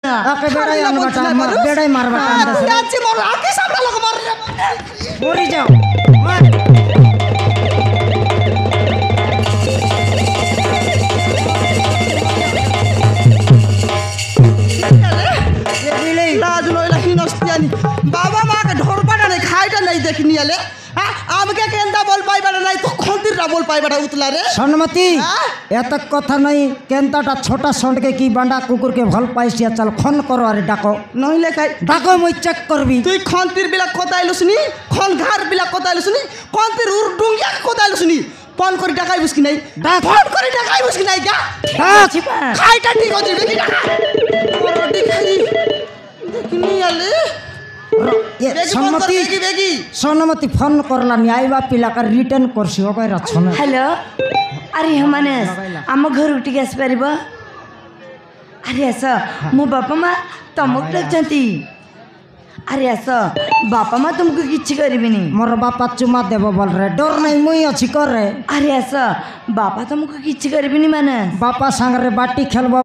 आके बेड़ाई अनबटा बेड़ाई मारबा याची मोर आके सामने लोग मार बोरी जाओ ये बिले लाज लोइला हिनस्तियानी बाबा माँ के ढोरपाटा नहीं खाइटा नहीं देखनी आले हां आम के केंदा बोल पाई बड़ा नहीं तो खंतीर ना बोल पाई बड़ा उतला रे सन्मति एत कथा नहीं केंताटा छोटा संड के की बांडा कुकुर के भल पाइसिया चल खन करो अरे डाको नहीं लेखाई डाको मुई चेक करबी तुई खंतीर बिला कोताइलुसनी खन घार बिला कोताइलुसनी खंतीर उर डुंगिया कोताइलुसनी फोन करी टाकाई बुसकी नहीं फोन करी टाकाई बुसकी नहीं क्या खाइटा ठीक हो जी देखनी आले ये सन्मति फोन करला नि आइबा पिला का रिटर्न करसी हो गय रछन हेलो अरे हमानेस आम घर उठी आस परब अरे आस मो बापा माँ तुमको डरछंती अरे आस बापा माँ तुमको किछि करबिनी मोर बापा चुमा देबो बोल रे डर नहीं मुई अछि कर रे अरे आस बापा तुमको किछि करबिनी माने बापा संग रे बाटी खेलबो